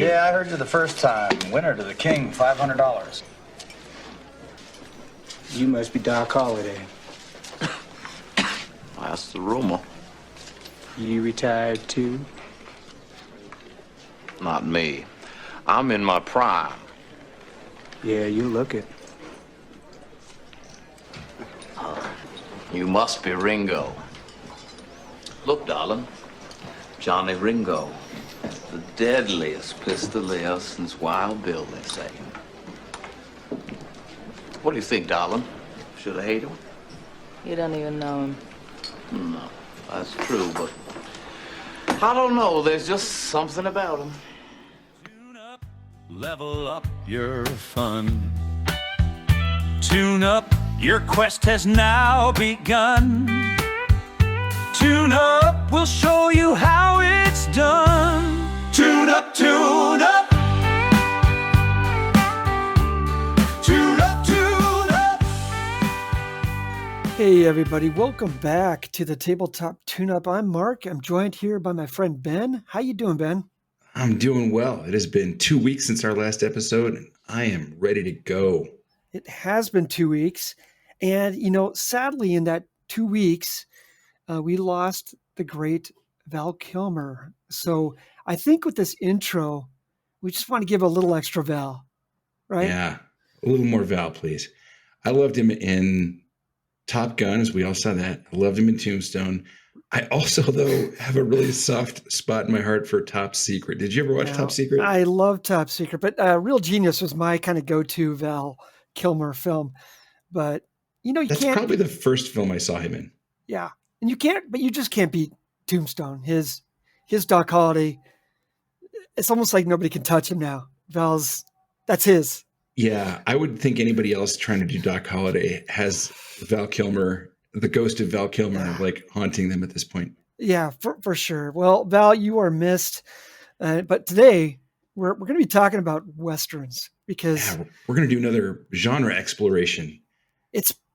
Yeah, I heard you the first time. Winner to the king, $500. You must be Doc Holliday. That's the rumor. You retired too? Not me. I'm in my prime. Yeah, you look it. You must be Ringo. Look, darling. Johnny Ringo. The deadliest pistolier since Wild Bill, they say. What do you think, darling? Should I hate him? You don't even know him. No, that's true, but I don't know. There's just something about him. Tune up, level up your fun. Tune up, your quest has now begun. Tune up, we'll show you how it's done. Tune up, tune up. Tune up, tune up. Hey everybody, welcome back to the Tabletop Tune-Up. I'm Mark. I'm joined here by my friend Ben. How you doing, Ben? I'm doing well. It has been 2 weeks since our last episode, and I am ready to go. It has been 2 weeks. And, sadly in that 2 weeks, we lost the great Val Kilmer. So I think with this intro, we just want to give a little extra Val, right? Yeah, a little more Val, please. I loved him in Top Gun, as we all saw that. I loved him in Tombstone. I also, though, have a really soft spot in my heart for Top Secret. Did you ever watch Top Secret? I love Top Secret, but Real Genius was my kind of go-to Val Kilmer film. But, That's probably the first film I saw him in. Yeah. And you just can't beat Tombstone. His Doc Holliday, it's almost like nobody can touch him now. That's his. Yeah, I would think anybody else trying to do Doc Holliday has Val Kilmer, the ghost of Val Kilmer, like haunting them at this point. Yeah, for sure. Well, Val, you are missed. But today we're going to be talking about Westerns because we're going to do another genre exploration.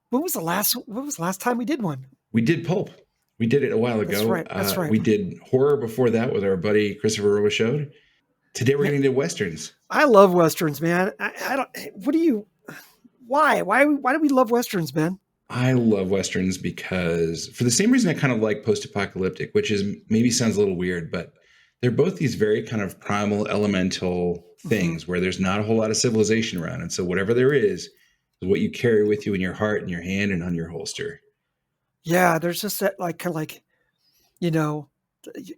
When was the last time we did one? We did Pulp. We did it a while ago. That's right. We did horror before that with our buddy Christopher Robichaud. Today we're going to do Westerns. I love Westerns, man. Why do we love Westerns, Ben? I love Westerns because for the same reason I kind of like post-apocalyptic, which is maybe sounds a little weird, but they're both these very kind of primal, elemental things where there's not a whole lot of civilization around. And so whatever there is what you carry with you in your heart and your hand and on your holster. Yeah, there's just that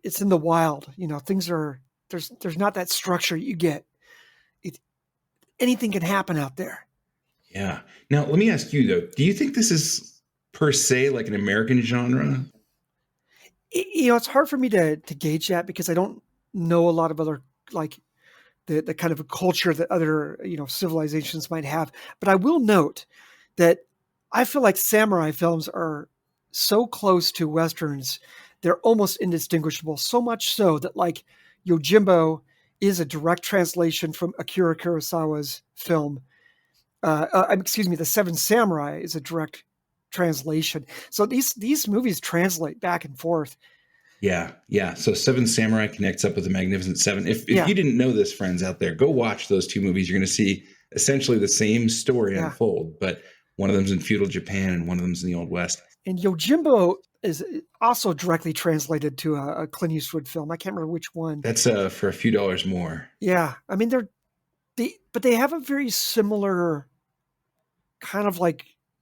it's in the wild. Things are there's not that structure you get. Anything can happen out there. Yeah. Now, let me ask you though, do you think this is per se like an American genre? It's hard for me to gauge that because I don't know a lot of other the kind of a culture that other civilizations might have. But I will note that I feel like samurai films are so close to Westerns, they're almost indistinguishable. So much so that Yojimbo is a direct translation from Akira Kurosawa's film. The Seven Samurai is a direct translation. So these movies translate back and forth. Yeah. So Seven Samurai connects up with the Magnificent Seven. If you didn't know this, friends out there, go watch those two movies. You're going to see essentially the same story unfold, but one of them's in feudal Japan and one of them's in the Old West. And Yojimbo is also directly translated to a Clint Eastwood film. I can't remember which one. That's for a few dollars more. Yeah. I mean, but they have a very similar kind of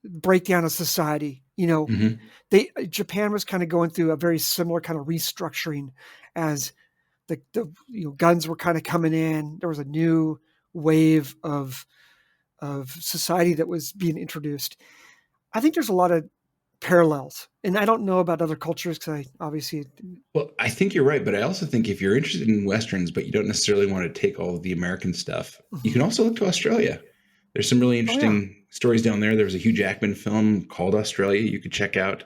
breakdown of society. Japan was kind of going through a very similar kind of restructuring as the guns were kind of coming in. There was a new wave of society that was being introduced. I think there's a lot of parallels, and I don't know about other cultures because I think you're right, but I also think if you're interested in Westerns, but you don't necessarily want to take all of the American stuff, you can also look to Australia. There's some really interesting stories down there. There was a Hugh Jackman film called Australia you could check out.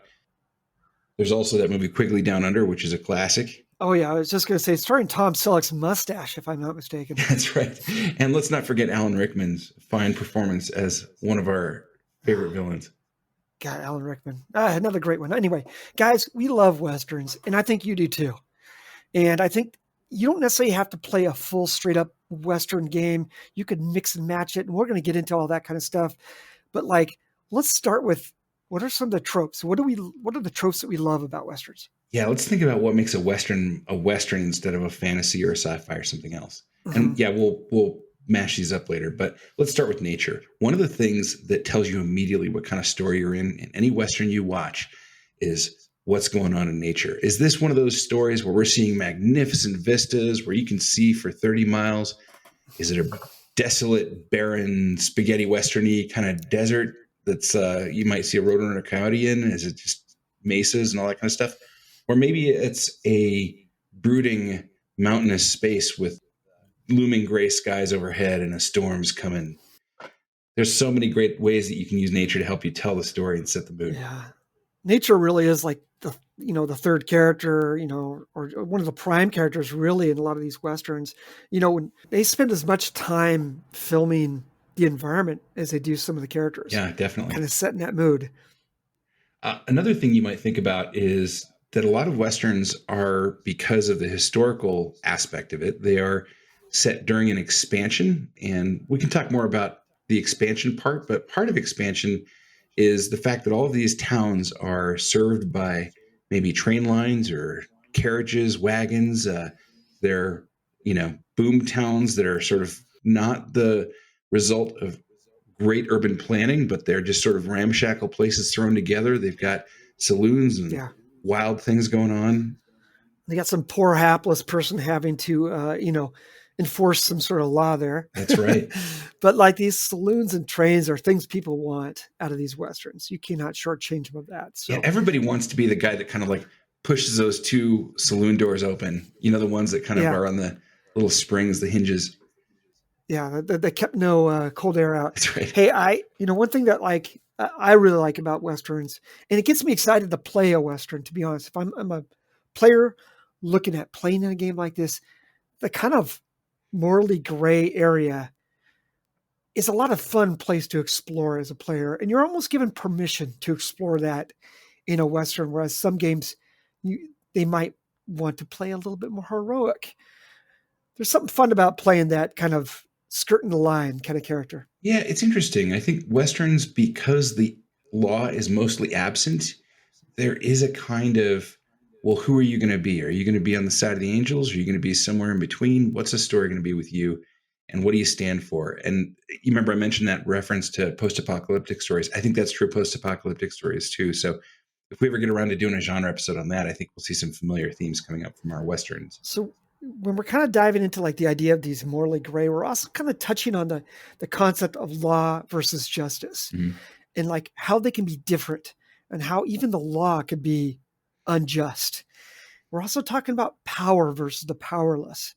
There's also that movie Quigley Down Under, which is a classic. Oh, yeah. I was just going to say, starring Tom Selleck's mustache, if I'm not mistaken. That's right. And let's not forget Alan Rickman's fine performance as one of our favorite villains. God, Alan Rickman. Another great one. Anyway, guys, we love Westerns, and I think you do too. And I think you don't necessarily have to play a full straight up Western game. You could mix and match it, and we're going to get into all that kind of stuff. But like, let's start with what are some of the tropes? What are the tropes that we love about Westerns? Yeah, let's think about what makes a Western instead of a fantasy or a sci-fi or something else. And yeah, we'll mash these up later, but let's start with nature. One of the things that tells you immediately what kind of story you're in any Western you watch is what's going on in nature. Is this one of those stories where we're seeing magnificent vistas where you can see for 30 miles? Is it a desolate, barren, spaghetti Western-y kind of desert that's you might see a roadrunner or a coyote in? Is it just mesas and all that kind of stuff? Or maybe it's a brooding mountainous space with looming gray skies overhead and a storm's coming. There's so many great ways that you can use nature to help you tell the story and set the mood. Yeah. Nature really is like the third character, or one of the prime characters really in a lot of these Westerns. When they spend as much time filming the environment as they do some of the characters. Yeah, definitely. Kind of setting that mood. Another thing you might think about is that a lot of Westerns are, because of the historical aspect of it, they are set during an expansion. And we can talk more about the expansion part, but part of expansion is the fact that all of these towns are served by maybe train lines or carriages, wagons. They're, boom towns that are sort of not the result of great urban planning, but they're just sort of ramshackle places thrown together. They've got saloons and wild things going on. They got some poor hapless person having to, enforce some sort of law there. That's right. But like these saloons and trains are things people want out of these Westerns. You cannot shortchange them of that. So yeah, everybody wants to be the guy that kind of like pushes those two saloon doors open. The ones that kind of are on the little springs, the hinges. Yeah, they kept no cold air out. That's right. Hey, one thing that I really like about Westerns, and it gets me excited to play a Western, to be honest. If I'm a player looking at playing in a game like this, the kind of morally gray area is a lot of fun place to explore as a player. And you're almost given permission to explore that in a Western, whereas some games, they might want to play a little bit more heroic. There's something fun about playing that kind of skirting the line kind of character. Yeah, it's interesting. I think Westerns, because the law is mostly absent, there is a kind of, well, who are you going to be? Are you going to be on the side of the angels? Are you going to be somewhere in between? What's the story going to be with you? And what do you stand for? And you remember I mentioned that reference to post-apocalyptic stories. I think that's true post-apocalyptic stories too. So if we ever get around to doing a genre episode on that, I think we'll see some familiar themes coming up from our Westerns. So when we're kind of diving into like the idea of these morally gray, we're also kind of touching on the concept of law versus justice and like how they can be different and how even the law could be unjust. We're also talking about power versus the powerless.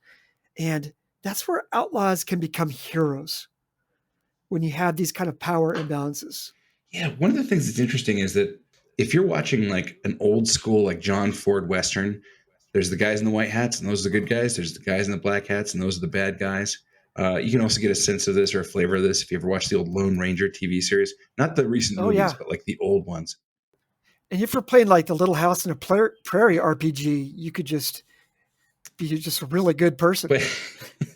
And that's where outlaws can become heroes when you have these kind of power imbalances. Yeah. One of the things that's interesting is that if you're watching like an old school, like John Ford Western, there's the guys in the white hats and those are the good guys. There's the guys in the black hats and those are the bad guys. You can also get a sense of this or a flavor of this if you ever watch the old Lone Ranger TV series, not the recent movies, but like the old ones. And if you're playing like the Little House in a Prairie RPG, you could just be just a really good person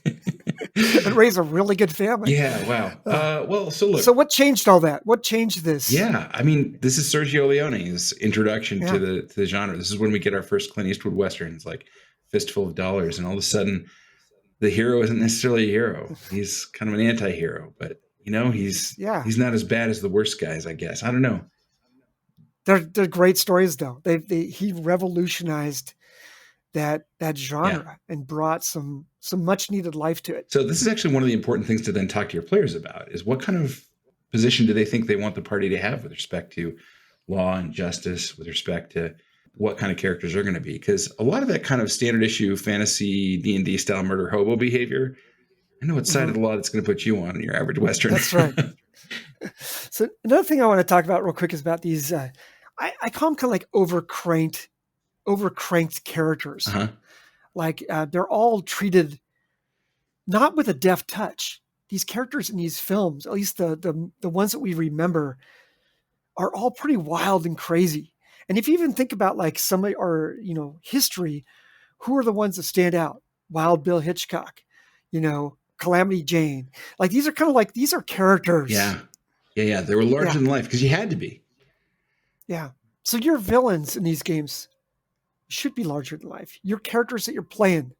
and raise a really good family. Yeah, wow. Well, so look. So what changed all that? What changed this? Yeah, I mean, this is Sergio Leone's introduction to the genre. This is when we get our first Clint Eastwood Westerns, like Fistful of Dollars, and all of a sudden, the hero isn't necessarily a hero. He's kind of an anti-hero, but he's not as bad as the worst guys, I guess. I don't know. They're great stories, though. He revolutionized that genre and brought some much needed life to it. So this is actually one of the important things to then talk to your players about is what kind of position do they think they want the party to have with respect to law and justice, with respect to what kind of characters they're going to be? Because a lot of that kind of standard issue fantasy D&D style murder hobo behavior, I know what side of the law that's going to put you on in your average Western. That's right. So another thing I want to talk about real quick is about these, I call them kind of like overcranked characters. Like they're all treated not with a deft touch. These characters in these films, at least the ones that we remember, are all pretty wild and crazy. And if you even think about like some of our history, who are the ones that stand out? Wild Bill Hitchcock, Calamity Jane. Like these are kind of like these are characters. Yeah. Yeah. They were larger Yeah. than life because you had to be. Yeah. So your villains in these games should be larger than life. Your characters that you're playing,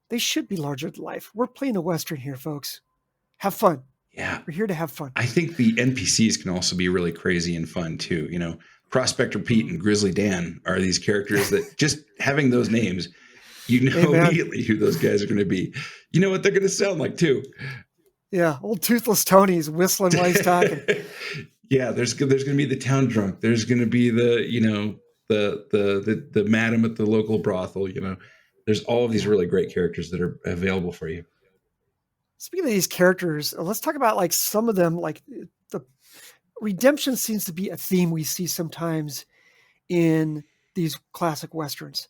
they should be larger than life. We're playing a Western here, folks. Have fun. Yeah. We're here to have fun. I think the NPCs can also be really crazy and fun too. Prospector Pete and Grizzly Dan are these characters that just having those names, immediately who those guys are going to be. You know what they're going to sound like too. Yeah, old Toothless Tony's whistling while he's talking. Yeah, there's going to be the town drunk. There's going to be the the madam at the local brothel. There's all of these really great characters that are available for you. Speaking of these characters, let's talk about like some of them. Like the redemption seems to be a theme we see sometimes in these classic Westerns.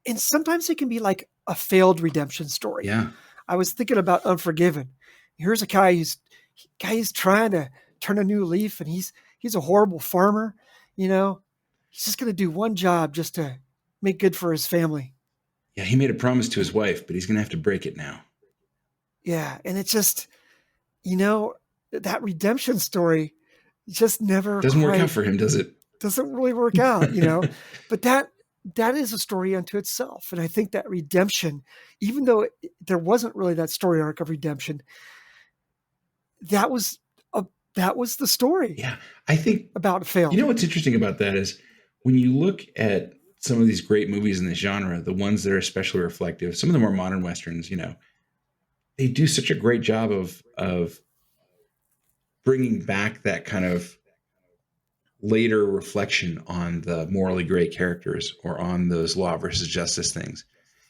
And sometimes it can be like a failed redemption story. Yeah. I was thinking about Unforgiven. Here's a guy who's trying to turn a new leaf, and he's a horrible farmer. He's just going to do one job just to make good for his family. Yeah, he made a promise to his wife, but he's going to have to break it now. Yeah, and it's just, that redemption story just never doesn't work out for him, does it? Doesn't really work out, But that is a story unto itself, and I think that redemption, even though there wasn't really that story arc of redemption, that was the story. Yeah, I think about fail. What's interesting about that is when you look at some of these great movies in this genre, the ones that are especially reflective, some of the more modern Westerns, they do such a great job of bringing back that kind of later reflection on the morally gray characters or on those law versus justice things.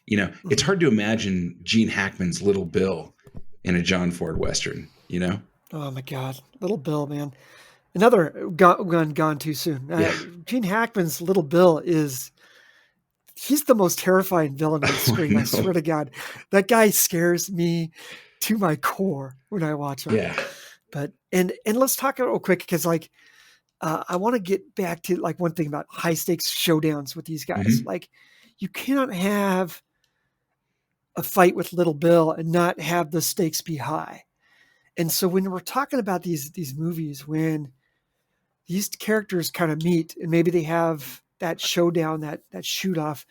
It's hard to imagine Gene Hackman's Little Bill in a John Ford Western, Oh my God. Little Bill, man. Another gone too soon. Gene Hackman's Little Bill he's the most terrifying villain on the screen. I swear to God, that guy scares me to my core when I watch him. Yeah. But, and let's talk real quick. Cause I want to get back to like one thing about high stakes showdowns with these guys. Mm-hmm. Like you cannot have a fight with Little Bill and not have the stakes be high. And so when we're talking about these movies, when these characters kind of meet and maybe they have that showdown, that shoot off,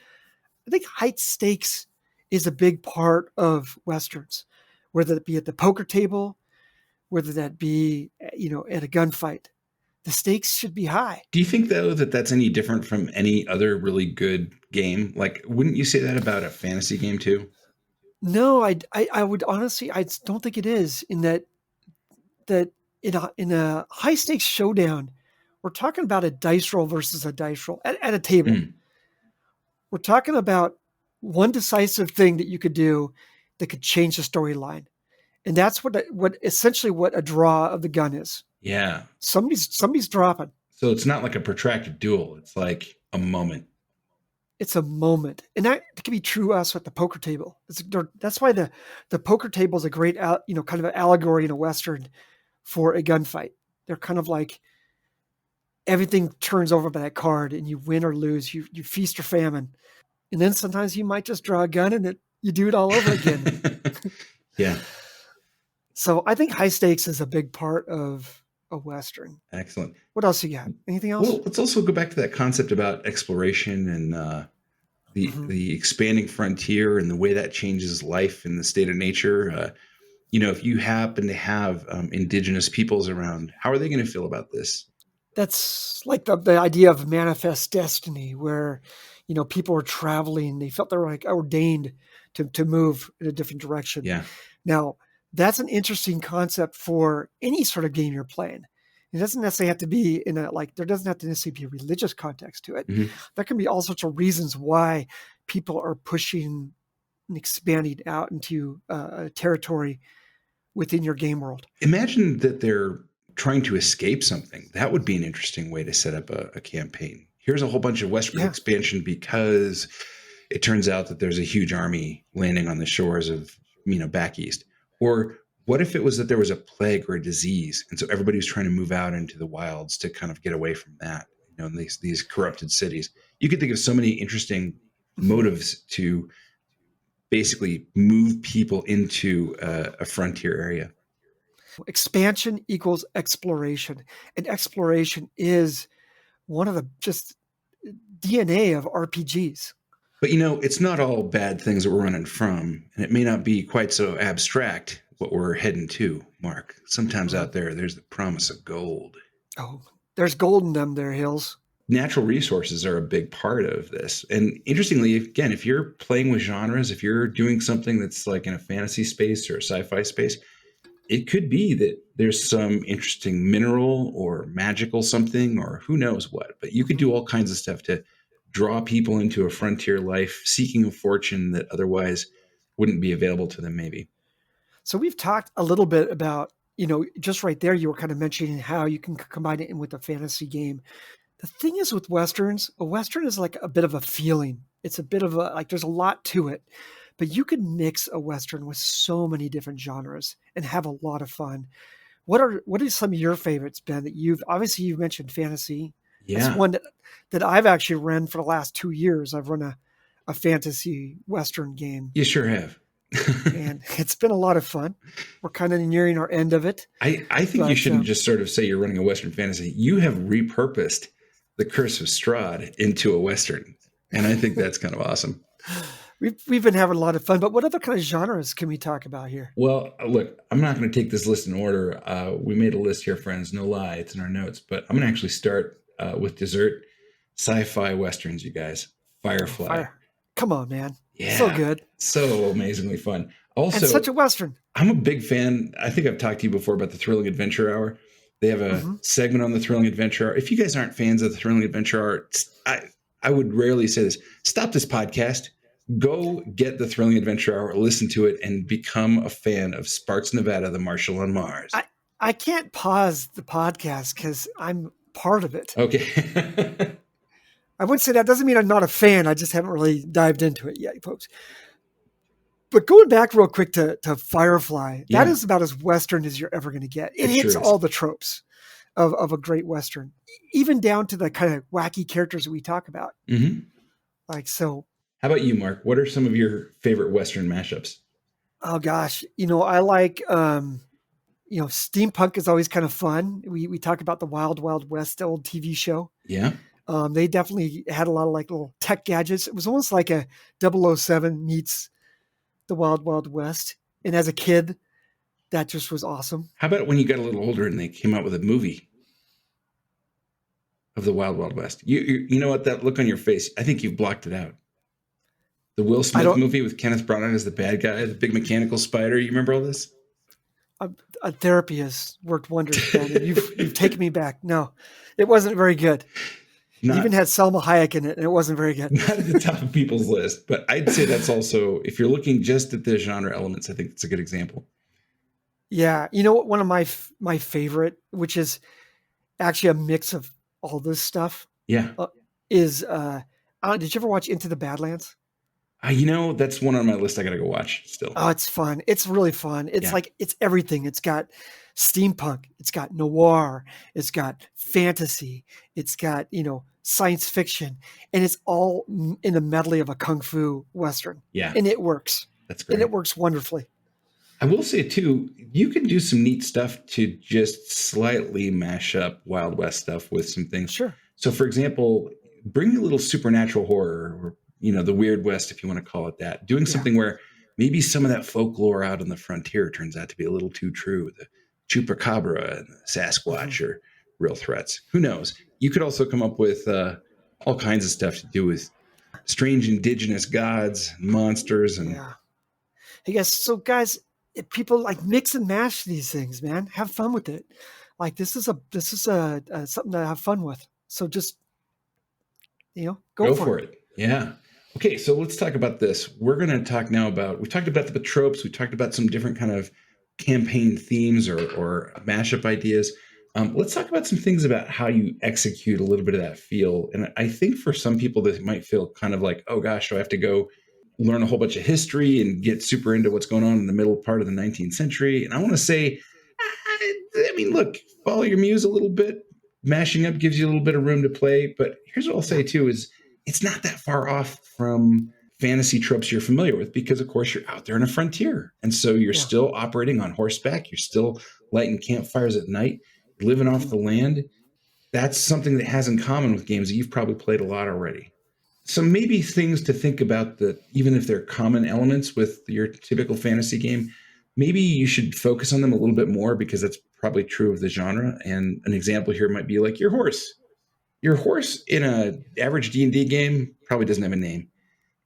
I think high stakes is a big part of Westerns, whether it be at the poker table, whether that be, at a gunfight. The stakes should be high. Do you think, though, that that's any different from any other really good game? Like, wouldn't you say that about a fantasy game, too? No, I would honestly, I don't think it is, in that in a high stakes showdown, we're talking about a dice roll versus a dice roll at a table. Mm. We're talking about one decisive thing that you could do that could change the storyline. And that's what essentially what a draw of the gun is. Yeah. Somebody's dropping. So it's not like a protracted duel. It's like a moment. It's a moment. And that can be true also at the poker table. That's why the poker table is a great, kind of an allegory in a Western for a gunfight. They're kind of like everything turns over by that card and you win or lose. You feast or famine. And then sometimes you might just draw a gun and you do it all over again. Yeah. So I think high stakes is a big part of a Western. Excellent. What else you got? Anything else? Well, let's also go back to that concept about exploration and the expanding frontier and the way that changes life in the state of nature. If you happen to have indigenous peoples around, how are they going to feel about this? That's like the idea of manifest destiny, where people are traveling. They felt they were like ordained to move in a different direction. Yeah. Now, that's an interesting concept for any sort of game you're playing. It doesn't necessarily have to be there doesn't have to necessarily be a religious context to it. Mm-hmm. There can be all sorts of reasons why people are pushing and expanding out into a territory within your game world. Imagine that they're trying to escape something. That would be an interesting way to set up a campaign. Here's a whole bunch of Western expansion because it turns out that there's a huge army landing on the shores of, back east. Or what if it was that there was a plague or a disease, and so everybody was trying to move out into the wilds to kind of get away from that, in these corrupted cities? You could think of so many interesting motives to basically move people into a frontier area. Expansion equals exploration, and exploration is one of the just DNA of RPGs. But it's not all bad things that we're running from, and it may not be quite so abstract what we're heading to, Mark. Sometimes out there's the promise of gold. Oh, there's gold in them there hills. Natural resources are a big part of this. And interestingly, again, if you're playing with genres, if you're doing something that's like in a fantasy space or a sci-fi space, it could be that there's some interesting mineral or magical something or who knows what. But you could do all kinds of stuff to draw people into a frontier life, seeking a fortune that otherwise wouldn't be available to them maybe. So we've talked a little bit about, just right there, you were kind of mentioning how you can combine it in with a fantasy game. The thing is with Westerns, a Western is like a bit of a feeling. It's a bit of there's a lot to it, but you can mix a Western with so many different genres and have a lot of fun. What are some of your favorites, Ben, that you've mentioned fantasy. Yeah. That's one that I've actually run for the last 2 years. I've run a fantasy Western game. You sure have. And it's been a lot of fun. We're kind of nearing our end of it. I think you shouldn't just sort of say you're running a Western fantasy. You have repurposed The Curse of Strahd into a Western. And I think that's kind of awesome. We've been having a lot of fun, but what other kind of genres can we talk about here? Well, look, I'm not going to take this list in order. We made a list here, friends. No lie, it's in our notes. But I'm going to actually start with dessert. Sci-Fi Westerns, you guys. Firefly. Come on, man. Yeah. So good. So amazingly fun. Also, and such a Western. I'm a big fan. I think I've talked to you before about the Thrilling Adventure Hour. They have a segment on the Thrilling Adventure Hour. If you guys aren't fans of the Thrilling Adventure Hour, I would rarely say this. Stop this podcast. Go get the Thrilling Adventure Hour, listen to it, and become a fan of Sparks, Nevada, the Marshal on Mars. I can't pause the podcast because I'm part of it. Okay. I wouldn't say that. Doesn't mean I'm not a fan. I just haven't really dived into it yet, folks. But going back real quick to Firefly, that is about as Western as you're ever going to get. It hits all the tropes of a great Western, even down to the kind of wacky characters that we talk about. Mm-hmm. So. How about you, Mark? What are some of your favorite Western mashups? Oh gosh, I like steampunk is always kind of fun. We talk about the Wild Wild West old TV show. Yeah. They definitely had a lot of like little tech gadgets. It was almost like a 007 meets the Wild Wild West. And as a kid, that just was awesome. How about when you got a little older and they came out with a movie of the Wild Wild West? You know what? That look on your face, I think you've blocked it out. The Will Smith movie with Kenneth Branagh as the bad guy, the big mechanical spider. You remember all this? Therapy has worked wonders, Ben. And you've taken me back. No, it wasn't very good. It even had Selma Hayek in it, and it wasn't very good. Not at the top of people's list, but I'd say that's also, if you're looking just at the genre elements, I think it's a good example. Yeah. You know what? One of my favorite, which is actually a mix of all this stuff. Yeah. Is, did you ever watch Into the Badlands? That's one on my list I got to go watch still. Oh, it's fun. It's really fun. It's it's everything. It's got steampunk. It's got noir. It's got fantasy. It's got, science fiction. And it's all in a medley of a kung fu Western. Yeah. And it works. That's great. And it works wonderfully. I will say, too, you can do some neat stuff to just slightly mash up Wild West stuff with some things. Sure. So, for example, bring a little supernatural horror or the Weird West, if you want to call it that, doing something where maybe some of that folklore out on the frontier turns out to be a little too true. The chupacabra and the Sasquatch are real threats. Who knows? You could also come up with all kinds of stuff to do with strange indigenous gods, monsters, and Hey guys, so guys, if people like mix and mash these things, man. Have fun with it. Like this is something to have fun with. So just go for it. Yeah. Okay, so let's talk about this. We're going to talk now about, we talked about the tropes, we talked about some different kind of campaign themes or mashup ideas. Let's talk about some things about how you execute a little bit of that feel. And I think for some people that might feel kind of like, oh gosh, do I have to go learn a whole bunch of history and get super into what's going on in the middle part of the 19th century? And I want to say, look, follow your muse a little bit. Mashing up gives you a little bit of room to play. But here's what I'll say too is, it's not that far off from fantasy tropes you're familiar with, because of course you're out there on a frontier. And so you're Yeah. still operating on horseback. You're still lighting campfires at night, living off the land. That's something that has in common with games that you've probably played a lot already. So maybe things to think about, that even if they're common elements with your typical fantasy game, maybe you should focus on them a little bit more, because that's probably true of the genre. And an example here might be like your horse. Your horse in a average D&D game probably doesn't have a name.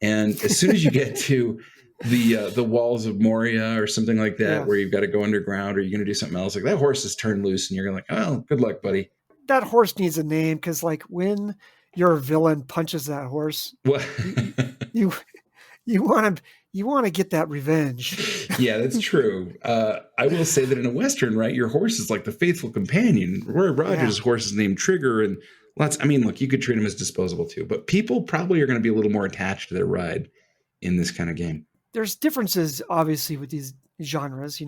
And as soon as you get to the walls of Moria or something like that, Yeah. where you've got to go underground or you're going to do something else, like that horse is turned loose and you're like, oh, good luck, buddy. That horse needs a name, because like when your villain punches that horse, What? you want to get that revenge. Yeah, that's true. I will say that in a Western, right, your horse is like the faithful companion. Roy Rogers' horse is named Trigger, and look, you could treat him as disposable too, but people probably are going to be a little more attached to their ride in this kind of game. There's differences, obviously, with these genres.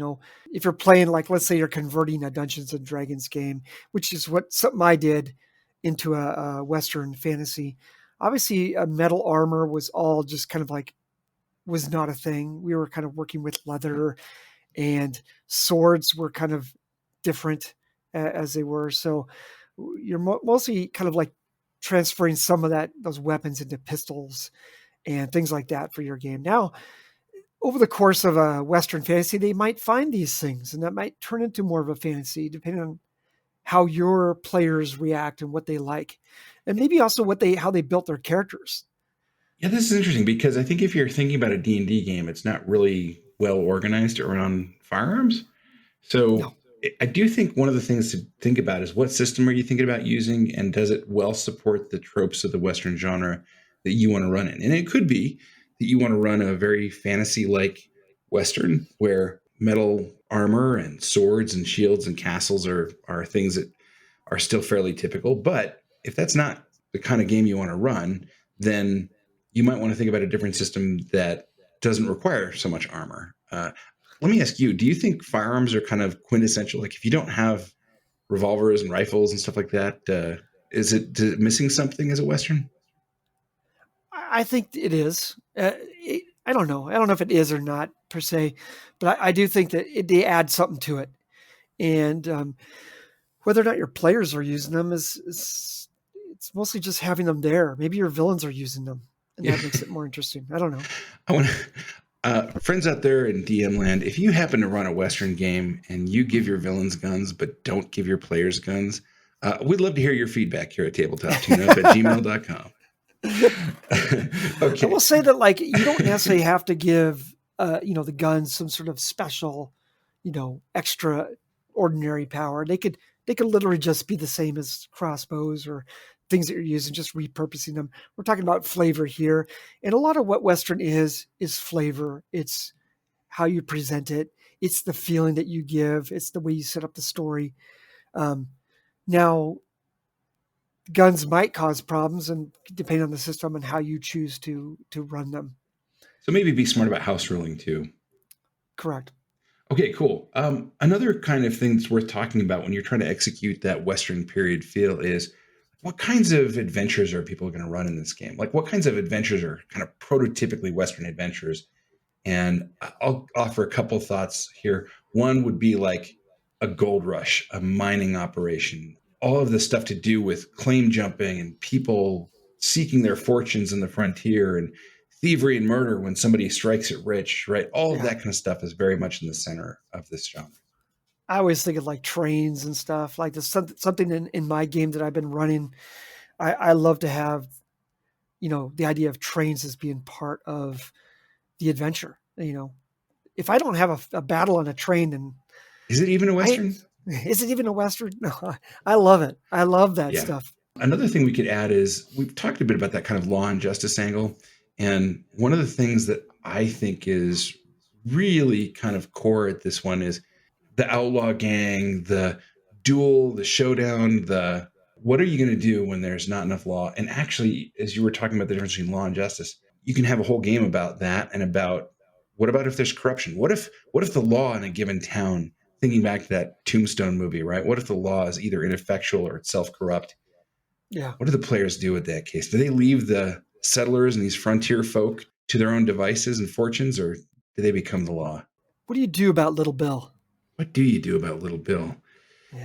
If you're playing, like, let's say you're converting a Dungeons and Dragons game, which is something I did, into a Western fantasy. Obviously, metal armor was all just kind of like, was not a thing. We were kind of working with leather, and swords were kind of different as they were. So you're mostly kind of like transferring some of those weapons into pistols and things like that for your game. Now, over the course of a Western fantasy, they might find these things, and that might turn into more of a fantasy, depending on how your players react and what they like, and maybe also how they built their characters. Yeah, this is interesting, because I think if you're thinking about a D&D game, it's not really well organized around firearms. So No. I do think one of the things to think about is, what system are you thinking about using, and does it well support the tropes of the Western genre that you want to run in? And it could be that you want to run a very fantasy-like Western, where metal armor and swords and shields and castles are things that are still fairly typical. But if that's not the kind of game you want to run, then you might want to think about a different system that doesn't require so much armor. Let me ask you, do you think firearms are kind of quintessential? Like, if you don't have revolvers and rifles and stuff like that, is it missing something as a Western? I think it is. I don't know. I don't know if it is or not per se, but I do think that they add something to it. And whether or not your players are using them it's mostly just having them there. Maybe your villains are using them, and that makes it more interesting. I don't know. I want friends out there in DM land, if you happen to run a Western game and you give your villains guns but don't give your players guns, we'd love to hear your feedback here at tabletoptuneup@gmail.com. Okay. I will say that, like, you don't necessarily have to give the guns some sort of special, extraordinary power. They could literally just be the same as crossbows or things that you're using, just repurposing them. We're talking about flavor here. And a lot of what Western is flavor. It's how you present it. It's the feeling that you give. It's the way you set up the story. Now, guns might cause problems, and depending on the system and how you choose to run them. So maybe be smart about house ruling too. Correct. Okay, cool. Another kind of thing that's worth talking about when you're trying to execute that Western period feel is, what kinds of adventures are people going to run in this game? Like, what kinds of adventures are kind of prototypically Western adventures? And I'll offer a couple thoughts here. One would be like a gold rush, a mining operation, all of the stuff to do with claim jumping and people seeking their fortunes in the frontier, and thievery and murder when somebody strikes it rich, right? All of that kind of stuff is very much in the center of this genre. I always think of like trains and stuff. Like, there's something in my game that I've been running. I love to have, the idea of trains as being part of the adventure. If I don't have a battle on a train, then is it even a Western? Is it even a Western? No, I love it. I love that stuff. Another thing we could add is, we've talked a bit about that kind of law and justice angle. And one of the things that I think is really kind of core at this one is the outlaw gang, the duel, the showdown, what are you going to do when there's not enough law? And actually, as you were talking about the difference between law and justice, you can have a whole game about that, and about, what about if there's corruption? What if the law in a given town, thinking back to that Tombstone movie, right? What if the law is either ineffectual or itself corrupt? Yeah. What do the players do with that case? Do they leave the settlers and these frontier folk to their own devices and fortunes, or do they become the law? What do you do about Little Bill? What do you do about Little Bill?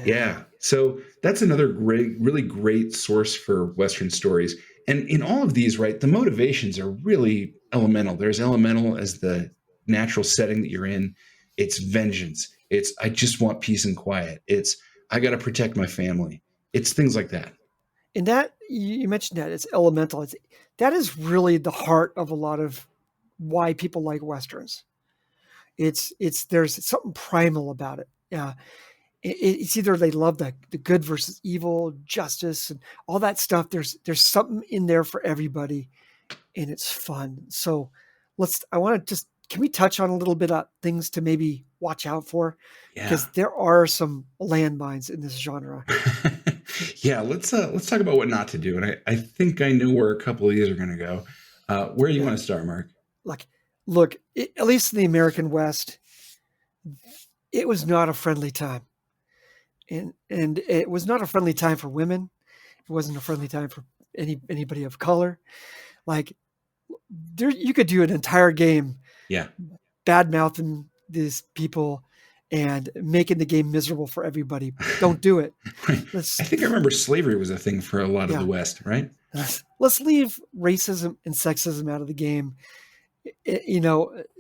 Yeah. So that's another really great source for Western stories. And in all of these, right, the motivations are really elemental. There's elemental as the natural setting that you're in. It's vengeance. It's, I just want peace and quiet. It's, I got to protect my family. It's things like that. And that, you mentioned that, it's elemental. That is really the heart of a lot of why people like Westerns. There's something primal about it. Yeah. It's either they love the good versus evil, justice, and all that stuff. There's something in there for everybody, and it's fun. So can we touch on a little bit of things to maybe watch out for? Because there are some landmines in this genre. Yeah, let's talk about what not to do. And I think I know where a couple of these are going to go. Where do you want to start, Mark? Look, at least in the American West, it was not a friendly time. And it was not a friendly time for women. It wasn't a friendly time for anybody of color. You could do an entire game, bad mouthing these people and making the game miserable for everybody. Don't do it. I think I remember slavery was a thing for a lot of the West, right? Let's leave racism and sexism out of the game.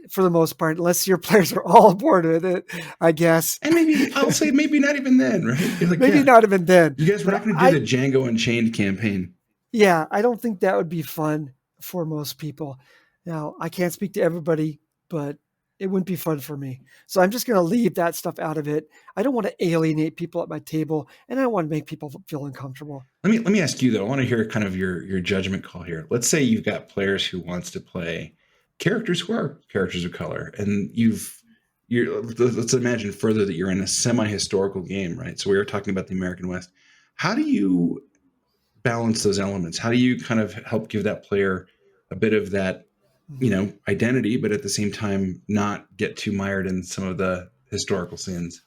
For the most part, unless your players are all aboard with it, I guess. And I'll say maybe not even then, right? Not even then. You guys were not going to do the Django Unchained campaign. Yeah, I don't think that would be fun for most people. Now, I can't speak to everybody, but it wouldn't be fun for me. So I'm just going to leave that stuff out of it. I don't want to alienate people at my table, and I don't want to make people feel uncomfortable. Let me ask you, though. I want to hear kind of your judgment call here. Let's say you've got players who wants to play characters who are characters of color, and let's imagine further that you're in a semi-historical game, right? So we were talking about the American West. How do you balance those elements? How do you kind of help give that player a bit of that, identity, but at the same time not get too mired in some of the historical sins?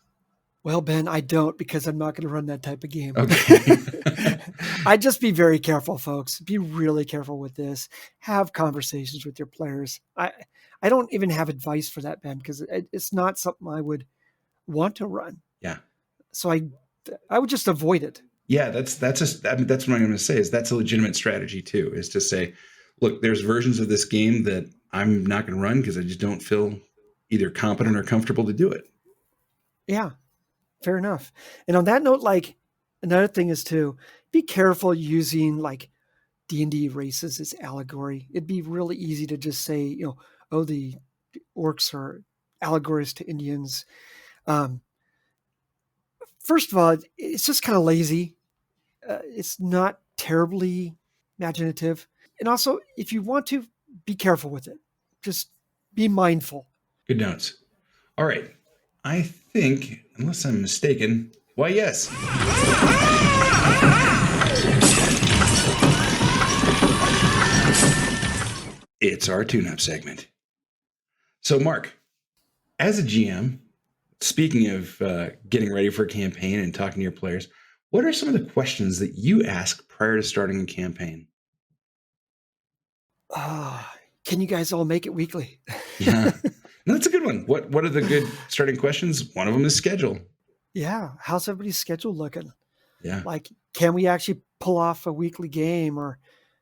Well, Ben, I don't, because I'm not going to run that type of game. Okay. I'd just be very careful, folks. Be really careful with this. Have conversations with your players. I don't even have advice for that, Ben, because it's not something I would want to run. Yeah. So I would just avoid it. Yeah, that's what I'm going to say. Is that's a legitimate strategy too? Is to say, look, there's versions of this game that I'm not going to run because I just don't feel either competent or comfortable to do it. Yeah. Fair enough. And on that note, another thing is to be careful using D&D races as allegory. It'd be really easy to just say, the orcs are allegories to Indians. First of all, it's just kind of lazy. It's not terribly imaginative. And also, if you want to, be careful with it. Just be mindful. Good notes. All right. I think, unless I'm mistaken, why, yes. It's our tune-up segment. So, Mark, as a GM, speaking of getting ready for a campaign and talking to your players, what are some of the questions that you ask prior to starting a campaign? Can you guys all make it weekly? Yeah. No, that's a good one. What are the good starting questions? One of them is schedule. Yeah. How's everybody's schedule looking? Yeah. Can we actually pull off a weekly game, or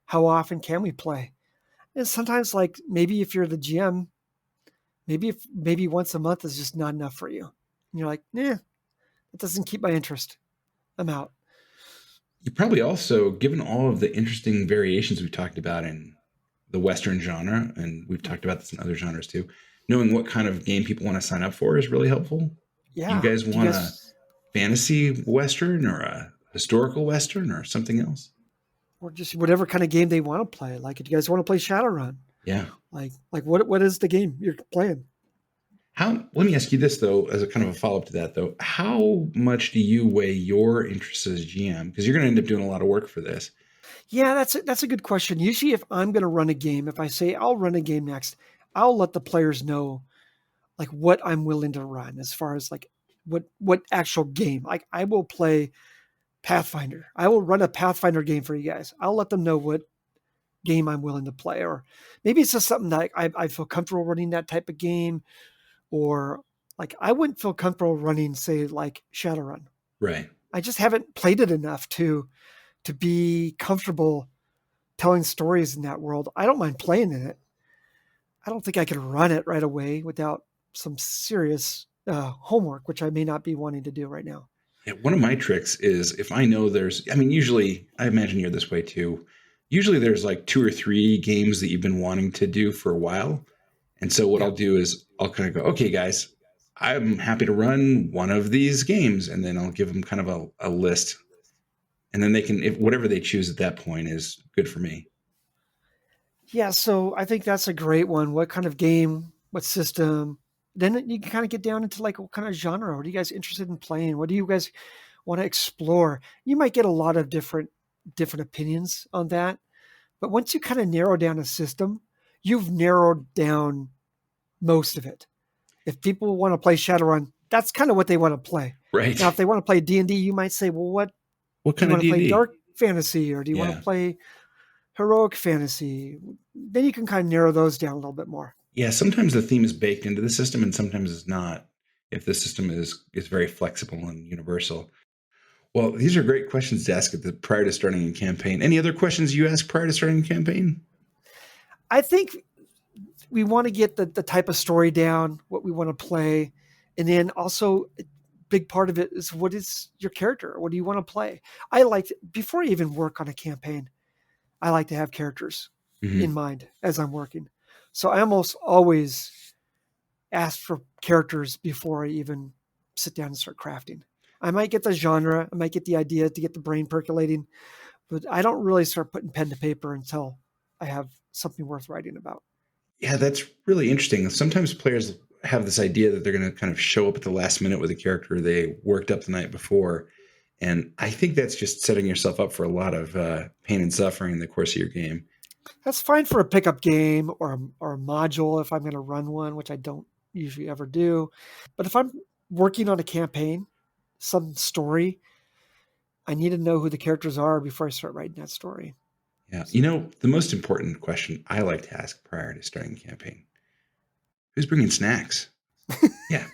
how often can we play? And sometimes maybe if you're the GM, maybe once a month is just not enough for you. And you're like, it doesn't keep my interest. I'm out. You probably also, given all of the interesting variations we've talked about in the Western genre, and we've talked about this in other genres too, knowing what kind of game people want to sign up for is really helpful. Yeah. You guys want a fantasy Western or a historical Western or something else? Or just whatever kind of game they want to play. If you guys want to play Shadowrun. Yeah. What is the game you're playing? Let me ask you this, though, as a kind of a follow-up to that, though. How much do you weigh your interests as GM? Because you're going to end up doing a lot of work for this. Yeah, that's a good question. Usually if I'm going to run a game, if I say I'll run a game next, I'll let the players know what I'm willing to run as far as what actual game. I will play Pathfinder. I will run a Pathfinder game for you guys. I'll let them know what game I'm willing to play. Or maybe it's just something that I feel comfortable running that type of game. Or like I wouldn't feel comfortable running, say, like Shadowrun. Right. I just haven't played it enough to be comfortable telling stories in that world. I don't mind playing in it. I don't think I could run it right away without some serious homework, which I may not be wanting to do right now. Yeah, one of my tricks is if I know usually, I imagine you're this way too. Usually there's like 2 or 3 games that you've been wanting to do for a while. And so what I'll do is I'll kind of go, okay, guys, I'm happy to run one of these games. And then I'll give them kind of a list. And then they can, if whatever they choose at that point is good for me. Yeah, so I think that's a great one. What kind of game? What system? Then you can kind of get down into like what kind of genre. What are you guys interested in playing? What do you guys want to explore? You might get a lot of different opinions on that. But once you kind of narrow down a system, you've narrowed down most of it. If people want to play Shadowrun, that's kind of what they want to play. Right. Now, if they want to play D&D, you might say, well, what kind of do you want to play? D&D? Dark fantasy, or do you want to play heroic fantasy? Then you can kind of narrow those down a little bit more. Yeah, sometimes the theme is baked into the system and sometimes it's not, if the system is very flexible and universal. Well, these are great questions to ask prior to starting a campaign. Any other questions you ask prior to starting a campaign? I think we want to get the type of story down, what we want to play. And then also a big part of it is, what is your character? What do you want to play? Before I even work on a campaign, I like to have characters in mind as I'm working. So I almost always ask for characters before I even sit down and start crafting. I might get the genre, I might get the idea to get the brain percolating, but I don't really start putting pen to paper until I have something worth writing about. Yeah, that's really interesting. Sometimes players have this idea that they're going to kind of show up at the last minute with a character they worked up the night before. And I think that's just setting yourself up for a lot of pain and suffering in the course of your game. That's fine for a pickup game or a module if I'm going to run one, which I don't usually ever do. But if I'm working on a campaign, some story, I need to know who the characters are before I start writing that story. Yeah. The most important question I like to ask prior to starting a campaign: who's bringing snacks? Yeah.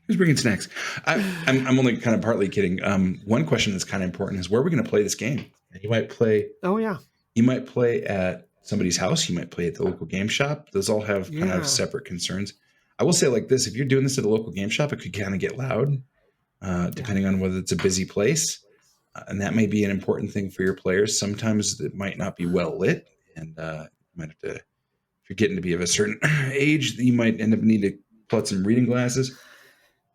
Who's bringing snacks? I'm only kind of partly kidding. One question that's kind of important is, where are we going to play this game? You might play. Oh, yeah. You might play at somebody's house. You might play at the local game shop. Those all have kind of separate concerns. I will say like this: if you're doing this at a local game shop, it could kind of get loud, depending on whether it's a busy place. And that may be an important thing for your players. Sometimes it might not be well lit, and you might have to, if you're getting to be of a certain age, you might end up needing to pull out some reading glasses.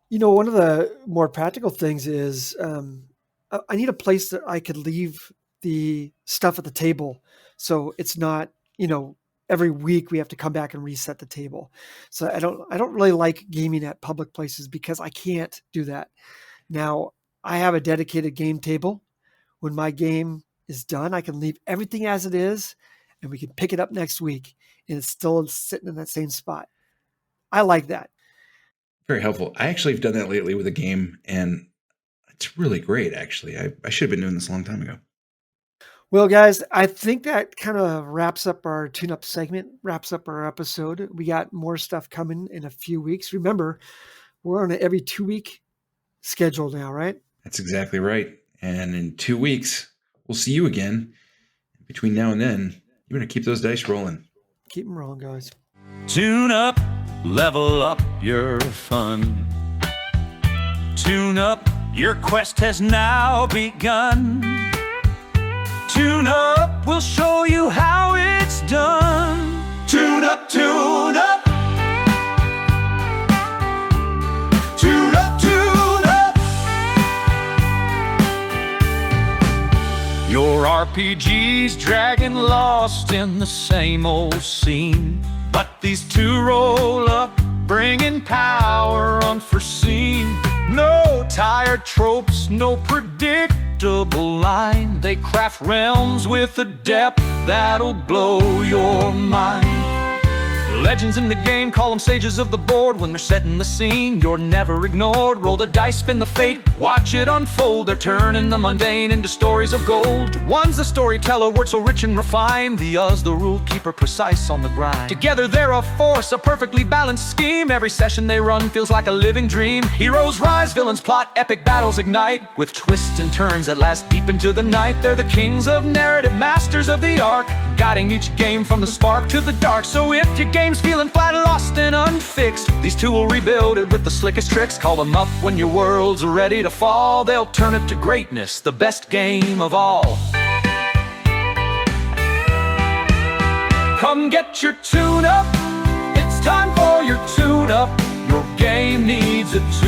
One of the more practical things is I need a place that I could leave the stuff at the table. So it's not, every week we have to come back and reset the table. So I don't really like gaming at public places because I can't do that. Now, I have a dedicated game table. When my game is done, I can leave everything as it is and we can pick it up next week and it's still sitting in that same spot. I like that. Very helpful. I actually have done that lately with a game, and it's really great, actually. I should have been doing this a long time ago. Well, guys, I think that kind of wraps up our tune-up segment, wraps up our episode. We got more stuff coming in a few weeks. Remember, we're on an every 2-week schedule now, right? That's exactly right. And in 2 weeks, we'll see you again. Between now and then, you better keep those dice rolling. Keep them rolling, guys. Tune up, level up your fun. Tune up, your quest has now begun. Tune up, we'll show you how it's done. Tune up, tune up. Tune up, tune up. Your RPG's dragging lost in the same old scene. But these two roll up, bringing power unforeseen. No tired tropes, no predictable line. They craft realms with a depth that'll blow your mind. Legends in the game, call them sages of the board. When they're setting the scene, you're never ignored. Roll the dice, spin the fate, watch it unfold. They're turning the mundane into stories of gold. One's the storyteller, word so rich and refined. The other's the rule keeper, precise on the grind. Together they're a force, a perfectly balanced scheme. Every session they run feels like a living dream. Heroes rise, villains plot, epic battles ignite. With twists and turns that last deep into the night. They're the kings of narrative, masters of the arc, guiding each game from the spark to the dark. So if your game's feeling flat, lost and unfixed, these two will rebuild it with the slickest tricks. Call them up when your world's ready to fall. They'll turn it to greatness, the best game of all. Come get your tune-up, it's time for your tune-up. Your game needs a tune-up.